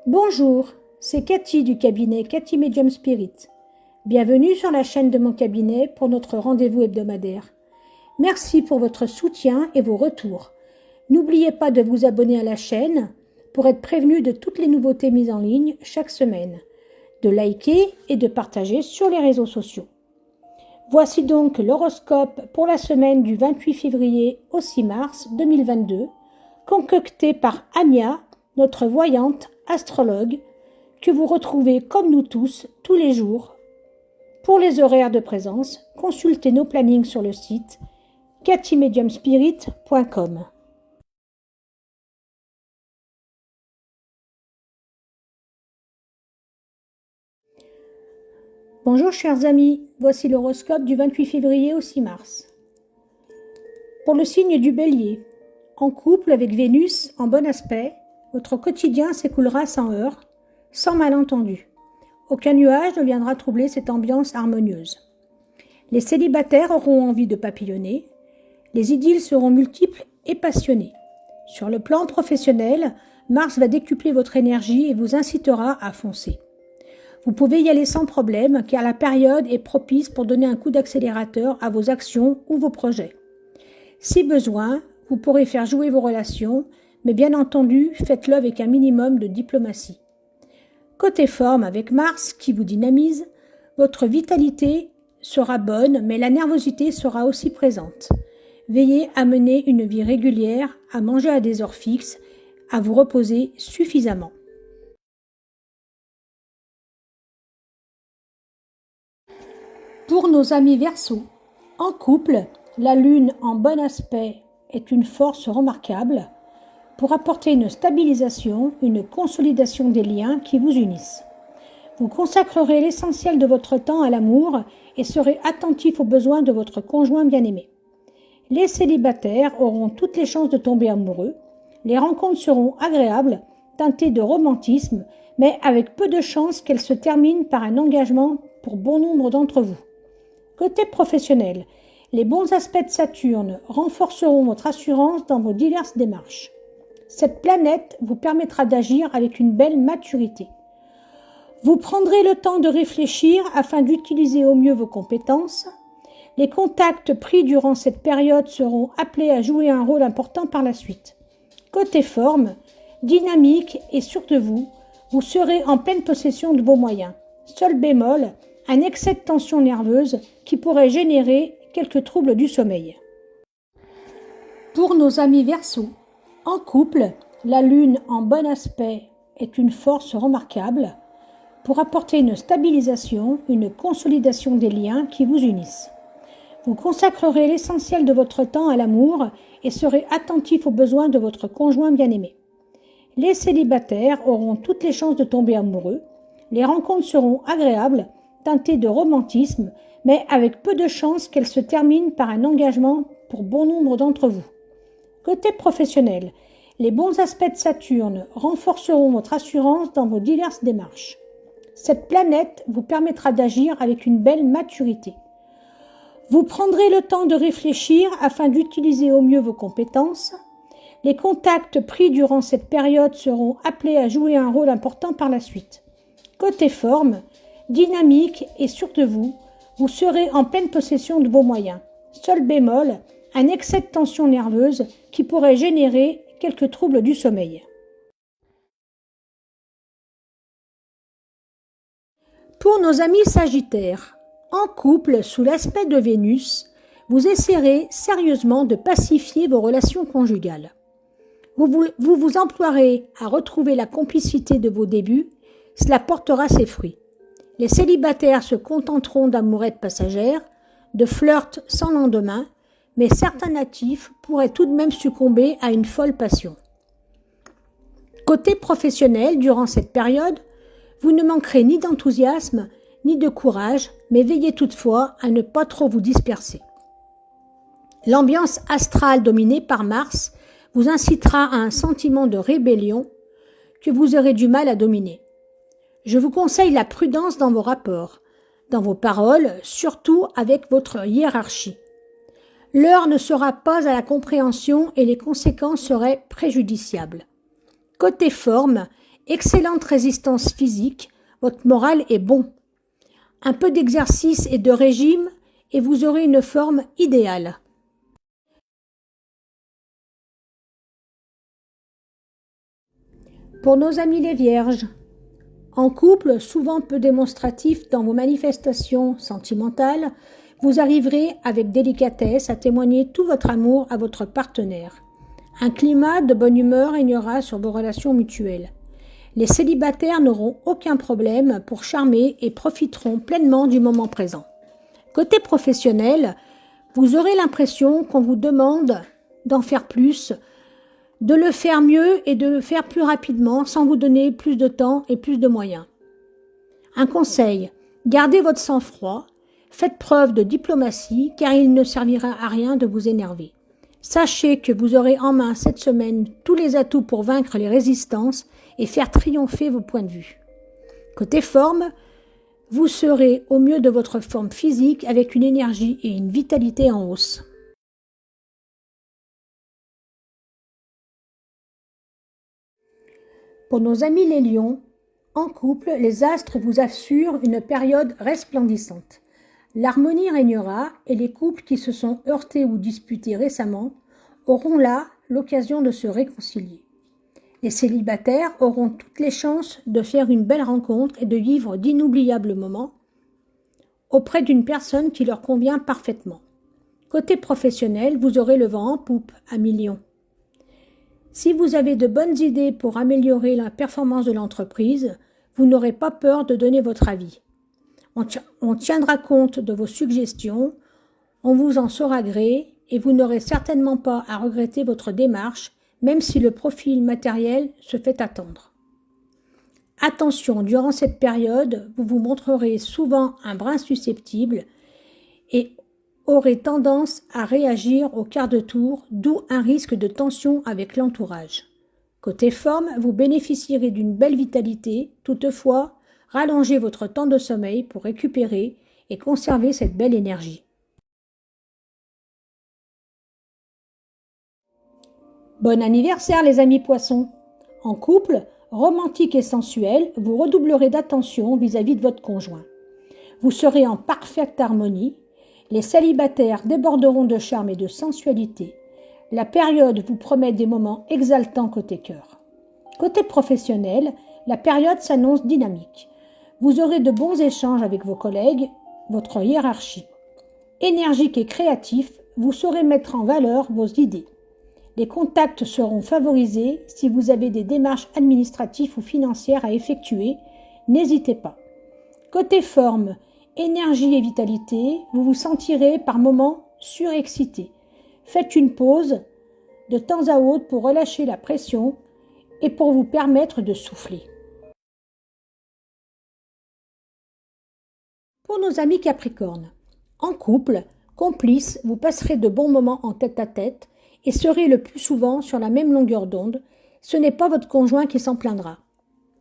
Bonjour, c'est Cathy du cabinet Cathy Medium Spirit. Bienvenue sur la chaîne de mon cabinet pour notre rendez-vous hebdomadaire. Merci pour votre soutien et vos retours. N'oubliez pas de vous abonner à la chaîne pour être prévenu de toutes les nouveautés mises en ligne chaque semaine, de liker et de partager sur les réseaux sociaux. Voici donc l'horoscope pour la semaine du 28 février au 6 mars 2022, concocté par Anya, notre voyante astrologue, que vous retrouvez comme nous tous les jours. Pour les horaires de présence, consultez nos plannings sur le site kathymediumspirit.com. Bonjour chers amis, voici l'horoscope du 28 février au 6 mars. Pour le signe du Bélier, en couple avec Vénus en bon aspect, votre quotidien s'écoulera sans heurts, sans malentendu. Aucun nuage ne viendra troubler cette ambiance harmonieuse. Les célibataires auront envie de papillonner, les idylles seront multiples et passionnées. Sur le plan professionnel, Mars va décupler votre énergie et vous incitera à foncer. Vous pouvez y aller sans problème car la période est propice pour donner un coup d'accélérateur à vos actions ou vos projets. Si besoin, vous pourrez faire jouer vos relations, mais bien entendu, faites-le avec un minimum de diplomatie. Côté forme, avec Mars qui vous dynamise, votre vitalité sera bonne, mais la nervosité sera aussi présente. Veillez à mener une vie régulière, à manger à des heures fixes, à vous reposer suffisamment. Pour nos amis Verseaux, en couple, la Lune en bon aspect est une force remarquable pour apporter une stabilisation, une consolidation des liens qui vous unissent. Vous consacrerez l'essentiel de votre temps à l'amour et serez attentif aux besoins de votre conjoint bien-aimé. Les célibataires auront toutes les chances de tomber amoureux. Les rencontres seront agréables, teintées de romantisme, mais avec peu de chances qu'elles se terminent par un engagement pour bon nombre d'entre vous. Côté professionnel, les bons aspects de Saturne renforceront votre assurance dans vos diverses démarches. Cette planète vous permettra d'agir avec une belle maturité. Vous prendrez le temps de réfléchir afin d'utiliser au mieux vos compétences. Les contacts pris durant cette période seront appelés à jouer un rôle important par la suite. Côté forme, dynamique et sûr de vous, vous serez en pleine possession de vos moyens. Seul bémol, un excès de tension nerveuse qui pourrait générer quelques troubles du sommeil. Pour nos amis Verseaux, en couple, la Lune en bon aspect est une force remarquable pour apporter une stabilisation, une consolidation des liens qui vous unissent. Vous consacrerez l'essentiel de votre temps à l'amour et serez attentif aux besoins de votre conjoint bien-aimé. Les célibataires auront toutes les chances de tomber amoureux. Les rencontres seront agréables, teintées de romantisme, mais avec peu de chances qu'elles se terminent par un engagement pour bon nombre d'entre vous. Côté professionnel, les bons aspects de Saturne renforceront votre assurance dans vos diverses démarches. Cette planète vous permettra d'agir avec une belle maturité. Vous prendrez le temps de réfléchir afin d'utiliser au mieux vos compétences. Les contacts pris durant cette période seront appelés à jouer un rôle important par la suite. Côté forme, dynamique et sûr de vous, vous serez en pleine possession de vos moyens. Seul bémol, un excès de tension nerveuse qui pourrait générer quelques troubles du sommeil. Pour nos amis Sagittaires, en couple sous l'aspect de Vénus, vous essaierez sérieusement de pacifier vos relations conjugales. Vous vous emploierez à retrouver la complicité de vos débuts, cela portera ses fruits. Les célibataires se contenteront d'amourettes passagères, de flirts sans lendemain, mais certains natifs pourraient tout de même succomber à une folle passion. Côté professionnel, durant cette période, vous ne manquerez ni d'enthousiasme ni de courage, mais veillez toutefois à ne pas trop vous disperser. L'ambiance astrale dominée par Mars vous incitera à un sentiment de rébellion que vous aurez du mal à dominer. Je vous conseille la prudence dans vos rapports, dans vos paroles, surtout avec votre hiérarchie. L'heure ne sera pas à la compréhension et les conséquences seraient préjudiciables. Côté forme, Excellente résistance physique, votre moral est bon. Un peu d'exercice et de régime et vous aurez une forme idéale. Pour nos amis les vierges, en couple, souvent peu démonstratif dans vos manifestations sentimentales, vous arriverez avec délicatesse à témoigner tout votre amour à votre partenaire. Un climat de bonne humeur régnera sur vos relations mutuelles. Les célibataires n'auront aucun problème pour charmer et profiteront pleinement du moment présent. Côté professionnel, vous aurez l'impression qu'on vous demande d'en faire plus, de le faire mieux et de le faire plus rapidement sans vous donner plus de temps et plus de moyens. Un conseil, gardez votre sang-froid, faites preuve de diplomatie car il ne servira à rien de vous énerver. Sachez que vous aurez en main cette semaine tous les atouts pour vaincre les résistances et faire triompher vos points de vue. Côté forme, vous serez au mieux de votre forme physique avec une énergie et une vitalité en hausse. Pour nos amis les lions, en couple, les astres vous assurent une période resplendissante. L'harmonie régnera et les couples qui se sont heurtés ou disputés récemment auront là l'occasion de se réconcilier. Les célibataires auront toutes les chances de faire une belle rencontre et de vivre d'inoubliables moments auprès d'une personne qui leur convient parfaitement. Côté professionnel, vous aurez le vent en poupe, amis lions. Si vous avez de bonnes idées pour améliorer la performance de l'entreprise, vous n'aurez pas peur de donner votre avis. On tiendra compte de vos suggestions, on vous en saura gré et vous n'aurez certainement pas à regretter votre démarche, même si le profil matériel se fait attendre. Attention, durant cette période, vous vous montrerez souvent un brin susceptible et aurez tendance à réagir au quart de tour, d'où un risque de tension avec l'entourage. Côté forme, vous bénéficierez d'une belle vitalité, toutefois, rallongez votre temps de sommeil pour récupérer et conserver cette belle énergie. Bon anniversaire les amis poissons! En couple, romantique et sensuel, vous redoublerez d'attention vis-à-vis de votre conjoint. Vous serez en parfaite harmonie. Les célibataires déborderont de charme et de sensualité. La période vous promet des moments exaltants côté cœur. Côté professionnel, la période s'annonce dynamique. Vous aurez de bons échanges avec vos collègues, votre hiérarchie. Énergique et créatif, vous saurez mettre en valeur vos idées. Les contacts seront favorisés si vous avez des démarches administratives ou financières à effectuer, n'hésitez pas. Côté forme, énergie et vitalité, vous vous sentirez par moments surexcité. Faites une pause de temps à autre pour relâcher la pression et pour vous permettre de souffler. Pour nos amis Capricornes, en couple, complices, vous passerez de bons moments en tête-à-tête et serez le plus souvent sur la même longueur d'onde. Ce n'est pas votre conjoint qui s'en plaindra.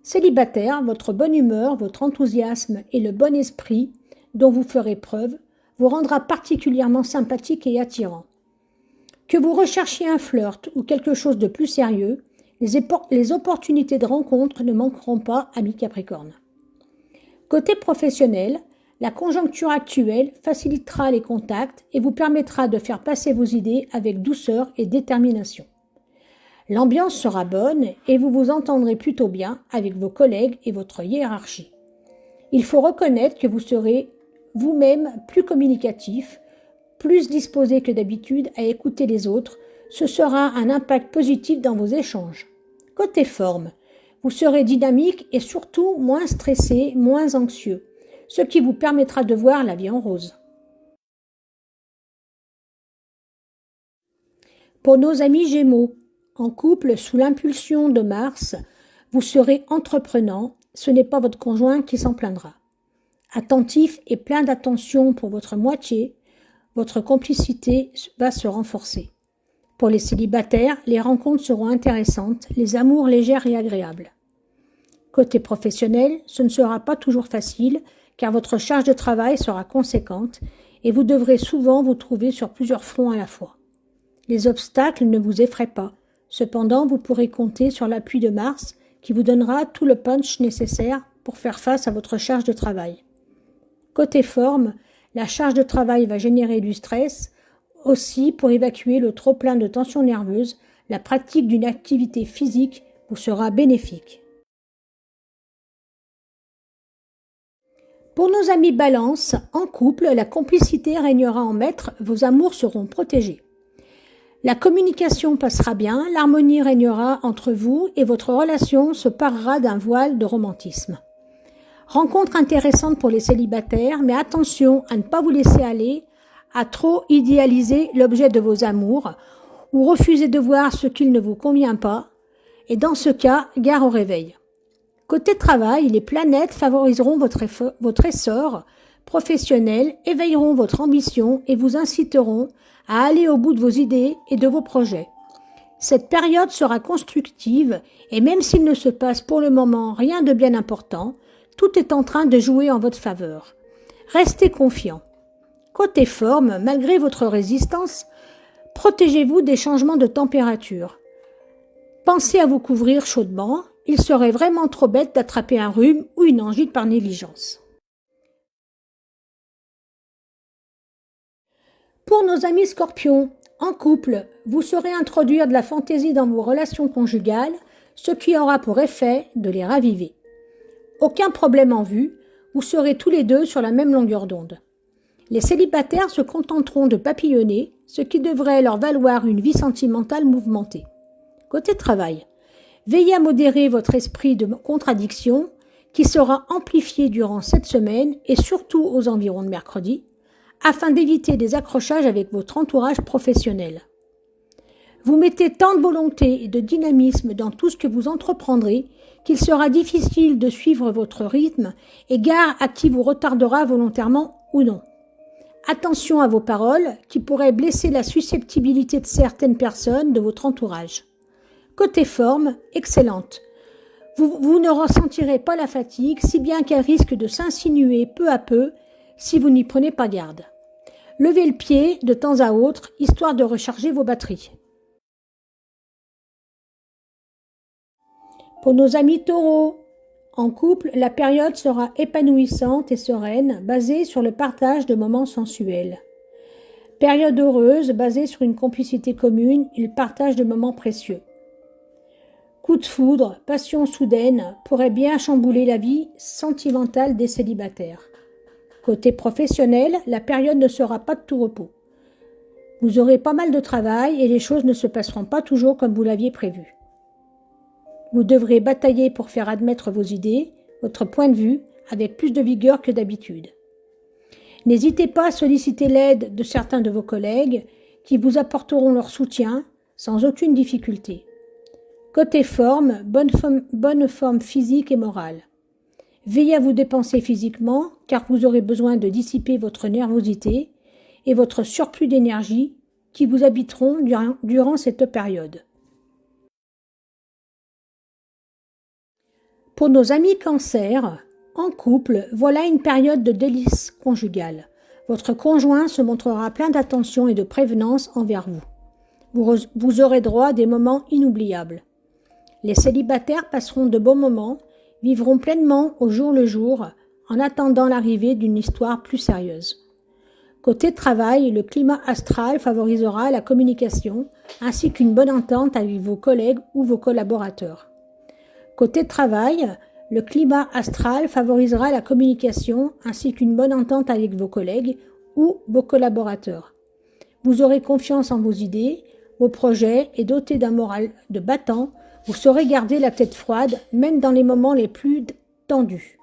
Célibataire, votre bonne humeur, votre enthousiasme et le bon esprit dont vous ferez preuve vous rendra particulièrement sympathique et attirant. Que vous recherchiez un flirt ou quelque chose de plus sérieux, les opportunités de rencontre ne manqueront pas, amis Capricorne. Côté professionnel, la conjoncture actuelle facilitera les contacts et vous permettra de faire passer vos idées avec douceur et détermination. L'ambiance sera bonne et vous vous entendrez plutôt bien avec vos collègues et votre hiérarchie. Il faut reconnaître que vous serez vous-même plus communicatif, plus disposé que d'habitude à écouter les autres. Ce sera un impact positif dans vos échanges. Côté forme, vous serez dynamique et surtout moins stressé, moins anxieux, ce qui vous permettra de voir la vie en rose. Pour nos amis Gémeaux, en couple sous l'impulsion de Mars, vous serez entreprenant, ce n'est pas votre conjoint qui s'en plaindra. Attentif et plein d'attention pour votre moitié, votre complicité va se renforcer. Pour les célibataires, les rencontres seront intéressantes, les amours légers et agréables. Côté professionnel, ce ne sera pas toujours facile, car votre charge de travail sera conséquente et vous devrez souvent vous trouver sur plusieurs fronts à la fois. Les obstacles ne vous effraient pas. Cependant, vous pourrez compter sur l'appui de Mars qui vous donnera tout le punch nécessaire pour faire face à votre charge de travail. Côté forme, la charge de travail va générer du stress. Aussi, pour évacuer le trop-plein de tension nerveuse, la pratique d'une activité physique vous sera bénéfique. Pour nos amis Balance, en couple, la complicité régnera en maître, vos amours seront protégés. La communication passera bien, l'harmonie régnera entre vous et votre relation se parera d'un voile de romantisme. Rencontre intéressante pour les célibataires, mais attention à ne pas vous laisser aller à trop idéaliser l'objet de vos amours ou refuser de voir ce qu'il ne vous convient pas, et dans ce cas, gare au réveil. Côté travail, les planètes favoriseront votre essor professionnel, éveilleront votre ambition et vous inciteront à aller au bout de vos idées et de vos projets. Cette période sera constructive et même s'il ne se passe pour le moment rien de bien important, tout est en train de jouer en votre faveur. Restez confiant. Côté forme, malgré votre résistance, protégez-vous des changements de température. Pensez à vous couvrir chaudement, il serait vraiment trop bête d'attraper un rhume ou une angine par négligence. Pour nos amis scorpions, en couple, vous saurez introduire de la fantaisie dans vos relations conjugales, ce qui aura pour effet de les raviver. Aucun problème en vue, vous serez tous les deux sur la même longueur d'onde. Les célibataires se contenteront de papillonner, ce qui devrait leur valoir une vie sentimentale mouvementée. Côté travail, veillez à modérer votre esprit de contradiction qui sera amplifié durant cette semaine et surtout aux environs de mercredi, afin d'éviter des accrochages avec votre entourage professionnel. Vous mettez tant de volonté et de dynamisme dans tout ce que vous entreprendrez qu'il sera difficile de suivre votre rythme et gare à qui vous retardera volontairement ou non. Attention à vos paroles qui pourraient blesser la susceptibilité de certaines personnes de votre entourage. Côté forme, excellente. Vous ne ressentirez pas la fatigue, si bien qu'elle risque de s'insinuer peu à peu si vous n'y prenez pas garde. Levez le pied de temps à autre, histoire de recharger vos batteries. Pour nos amis taureaux, en couple, la période sera épanouissante et sereine, basée sur le partage de moments sensuels. Période heureuse, basée sur une complicité commune et le partage de moments précieux. Coup de foudre, passion soudaine pourrait bien chambouler la vie sentimentale des célibataires. Côté professionnel, la période ne sera pas de tout repos. Vous aurez pas mal de travail et les choses ne se passeront pas toujours comme vous l'aviez prévu. Vous devrez batailler pour faire admettre vos idées, votre point de vue, avec plus de vigueur que d'habitude. N'hésitez pas à solliciter l'aide de certains de vos collègues qui vous apporteront leur soutien sans aucune difficulté. Côté forme, bonne forme physique et morale. Veillez à vous dépenser physiquement car vous aurez besoin de dissiper votre nervosité et votre surplus d'énergie qui vous habiteront durant cette période. Pour nos amis cancer, en couple, voilà une période de délice conjugale. Votre conjoint se montrera plein d'attention et de prévenance envers vous. Vous aurez droit à des moments inoubliables. Les célibataires passeront de bons moments, vivront pleinement au jour le jour, en attendant l'arrivée d'une histoire plus sérieuse. Côté travail, le climat astral favorisera la communication, ainsi qu'une bonne entente avec vos collègues ou vos collaborateurs. Côté travail, le climat astral favorisera la communication, ainsi qu'une bonne entente avec vos collègues ou vos collaborateurs. Vous aurez confiance en vos idées, vos projets et doté d'un moral de battant, vous saurez garder la tête froide, même dans les moments les plus tendus.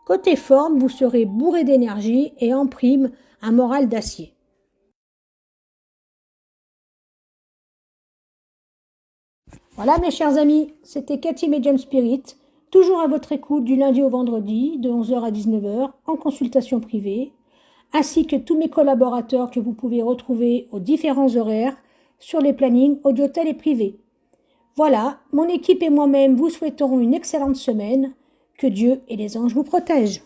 Côté forme, vous serez bourré d'énergie et en prime, un moral d'acier. Voilà mes chers amis, c'était Cathy Medium Spirit, toujours à votre écoute du lundi au vendredi, de 11h à 19h, en consultation privée, ainsi que tous mes collaborateurs que vous pouvez retrouver aux différents horaires sur les plannings Audiotel et privés. Voilà, mon équipe et moi-même vous souhaiterons une excellente semaine. Que Dieu et les anges vous protègent.